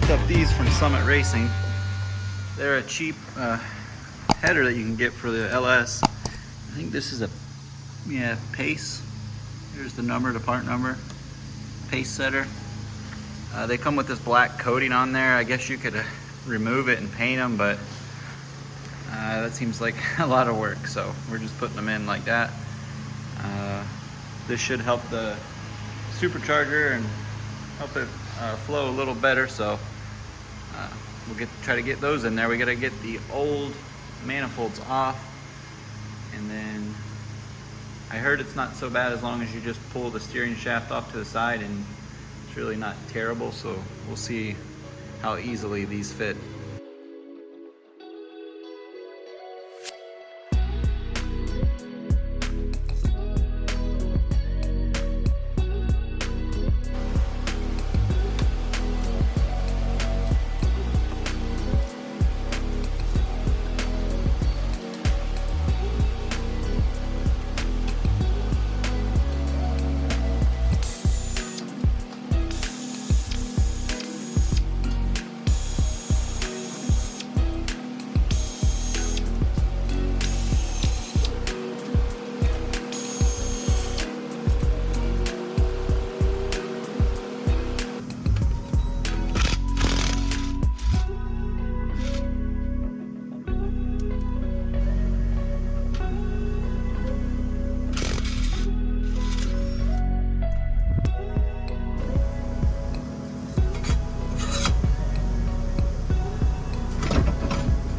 picked up these from Summit Racing. They're a cheap header that you can get for the LS. I think this is a pace. Here's the number, the part number. Pace setter. They come with this black coating on there. I guess you could remove it and paint them, but that seems like a lot of work, so we're just putting them in like that. This should help the supercharger and help it flow a little better, so we'll try to get those in there. We got to get the old manifolds off, and then I heard it's not so bad as long as you just pull the steering shaft off to the side, and it's really not terrible, so we'll see how easily these fit.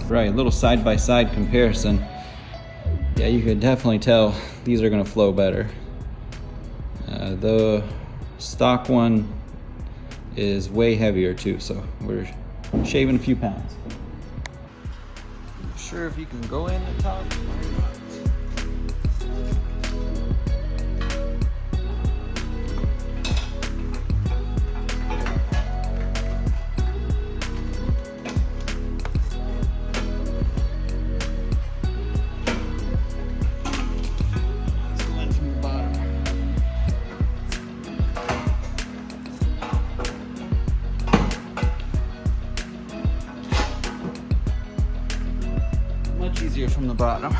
Right, a little side-by-side comparison. Yeah, you could definitely tell these are gonna flow better. The stock one is way heavier too, so we're shaving a few pounds. Not sure if you can go in the top or not. Much easier from the bottom.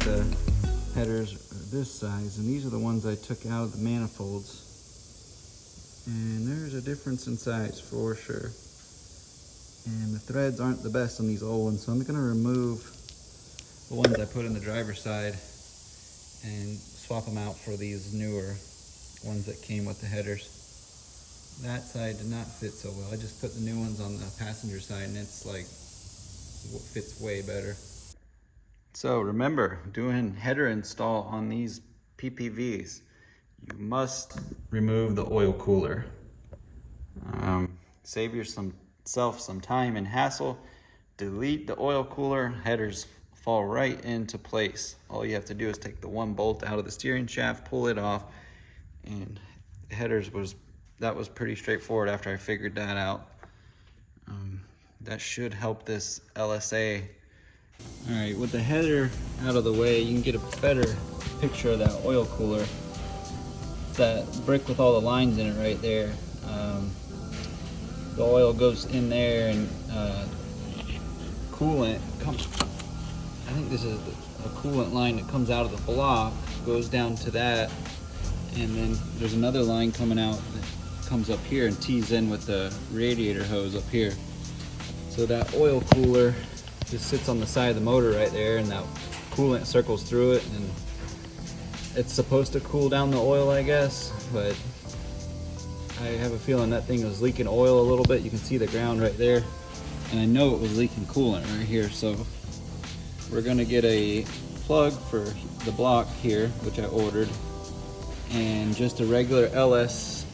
The headers are this size, and these are the ones I took out of the manifolds, and there's a difference in size for sure, and the threads aren't the best on these old ones, so I'm going to remove the ones I put in the driver's side and swap them out for these newer ones that came with the headers. That side did not fit so well. I just put the new ones on the passenger side, and it's like fits way better. So remember, doing header install on these PPVs, you must remove the oil cooler. Save yourself some time and hassle. Delete the oil cooler, headers fall right into place. All you have to do is take the one bolt out of the steering shaft, pull it off, and the headers that was pretty straightforward after I figured that out. That should help this LSA. All right, with the header out of the way, you can get a better picture of that oil cooler. It's that brick with all the lines in it right there. The oil goes in there, and coolant comes, I think this is a coolant line that comes out of the block, goes down to that, and then there's another line coming out that comes up here and tees in with the radiator hose up here. So that oil cooler just sits on the side of the motor right there, and that coolant circles through it, and it's supposed to cool down the oil, I guess, but I have a feeling that thing was leaking oil a little bit. You can see the ground right there, and I know it was leaking coolant right here. So we're gonna get a plug for the block here, which I ordered, and just a regular LS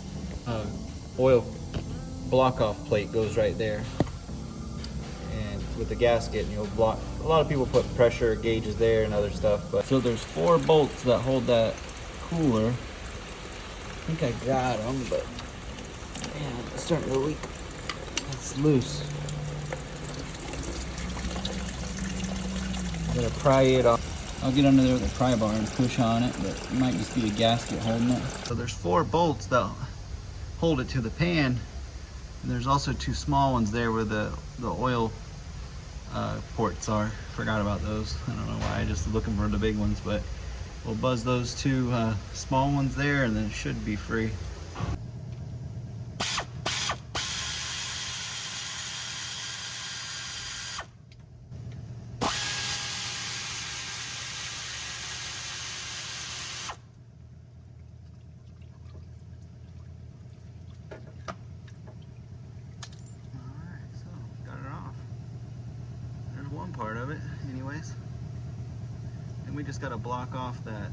oil block-off plate goes right there. And with the gasket, you'll block. A lot of people put pressure gauges there and other stuff. But so there's 4 bolts that hold that cooler. I think I got them, but man, it's starting to leak. It's loose. I'm gonna pry it off. I'll get under there with a pry bar and push on it, but it might just be a gasket holding it. So there's 4 bolts that hold it to the pan. And there's also 2 small ones there where the oil ports are. Forgot about those. I don't know why, I just looking for the big ones, but we'll buzz those 2 small ones there and then it should be free. One part of it anyways, and we just got to block off that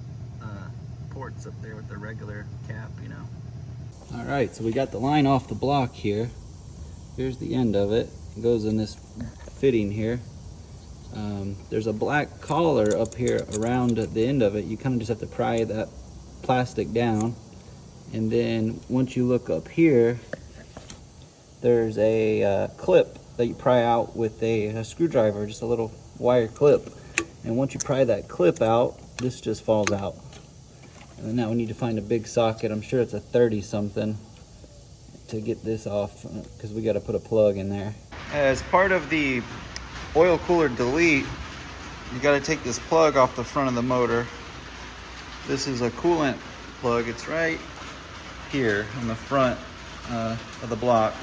ports up there with the regular cap, you know. All right, so we got the line off the block here. Here's the end of it. It goes in this fitting here. There's a black collar up here around the end of it. You kind of just have to pry that plastic down, and then once you look up here, there's a clip that you pry out with a screwdriver, just a little wire clip. And once you pry that clip out, this just falls out. And then now we need to find a big socket. I'm sure it's a 30 something to get this off, because we got to put a plug in there. As part of the oil cooler delete, you got to take this plug off the front of the motor. This is a coolant plug. It's right here on the front of the block.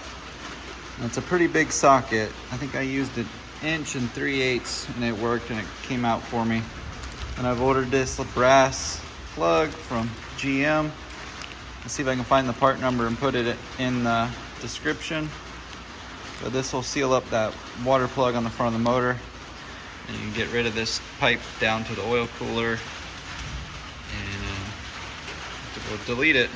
It's a pretty big socket. I think I used an 1 3/8 and it worked and it came out for me. And I've ordered this brass plug from GM. Let's see if I can find the part number and put it in the description. So this will seal up that water plug on the front of the motor. And you can get rid of this pipe down to the oil cooler. And we'll delete it.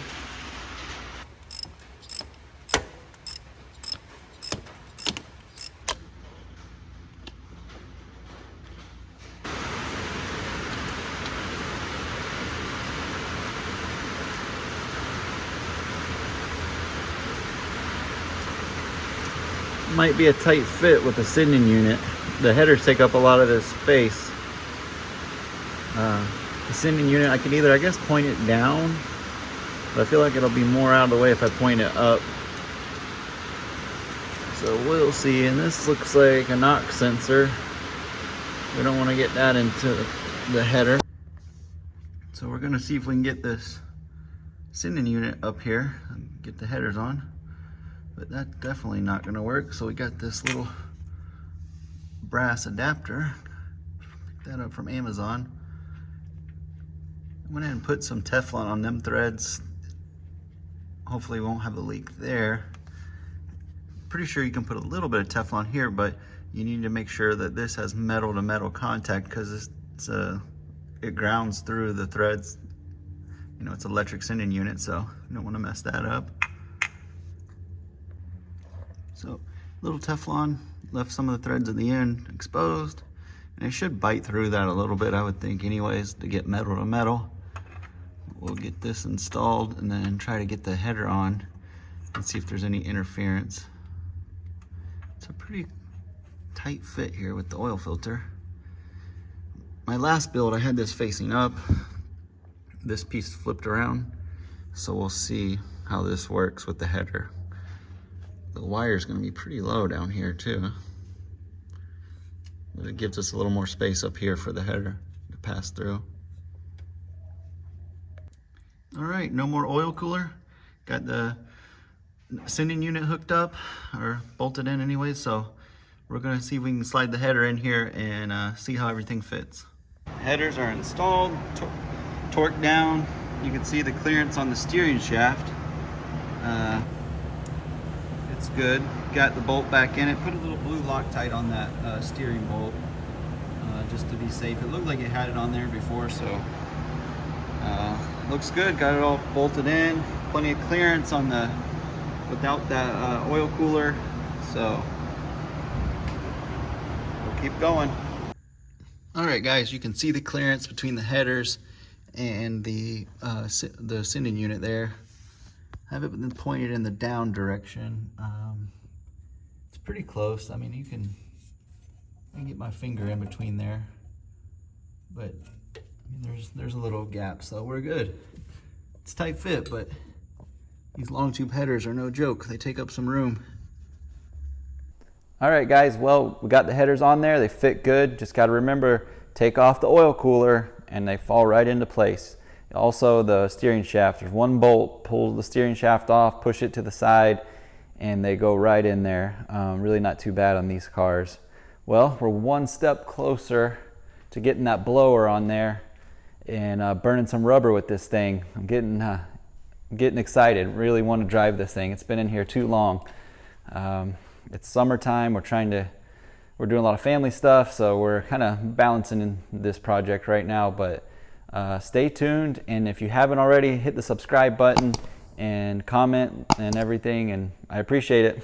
Might be a tight fit with the sending unit. The headers take up a lot of this space. The sending unit, I can either, I guess, point it down, but I feel like it'll be more out of the way if I point it up. So we'll see. And this looks like a knock sensor. We don't want to get that into the header. So we're gonna see if we can get this sending unit up here and get the headers on. But that's definitely not gonna work. So we got this little brass adapter. Picked that up from Amazon. I went ahead and put some Teflon on them threads. Hopefully we won't have a leak there. Pretty sure you can put a little bit of Teflon here, but you need to make sure that this has metal to metal contact, because it grounds through the threads. You know, it's an electric sending unit, so you don't want to mess that up. So, little Teflon, left some of the threads at the end exposed, and it should bite through that a little bit, I would think anyways, to get metal to metal. We'll get this installed and then try to get the header on and see if there's any interference. It's a pretty tight fit here with the oil filter. My last build, I had this facing up. This piece flipped around, so we'll see how this works with the header. The wire is going to be pretty low down here too. But it gives us a little more space up here for the header to pass through. All right, no more oil cooler. Got the sending unit hooked up, or bolted in anyway, so we're going to see if we can slide the header in here and see how everything fits. Headers are installed, torqued down. You can see the clearance on the steering shaft. It's good. Got the bolt back in it. Put a little blue Loctite on that steering bolt just to be safe. It looked like it had it on there before, so Looks good, got it all bolted in, plenty of clearance on the without that oil cooler, so we'll keep going. All right, guys, you can see the clearance between the headers and the sending unit there. I have it pointed in the down direction. It's pretty close. I mean, I can get my finger in between there, but I mean, there's a little gap, so we're good. It's tight fit, but these long tube headers are no joke. They take up some room. All right, guys, well, we got the headers on there. They fit good. Just got to remember, take off the oil cooler and they fall right into place. Also, the steering shaft, there's one bolt, pull the steering shaft off, push it to the side, and they go right in there. Really not too bad on these cars. Well, we're one step closer to getting that blower on there and burning some rubber with this thing. I'm getting excited. Really want to drive this thing. It's been in here too long. It's summertime. We're doing a lot of family stuff, so we're kind of balancing in this project right now. But stay tuned, and if you haven't already, hit the subscribe button and comment and everything, and I appreciate it.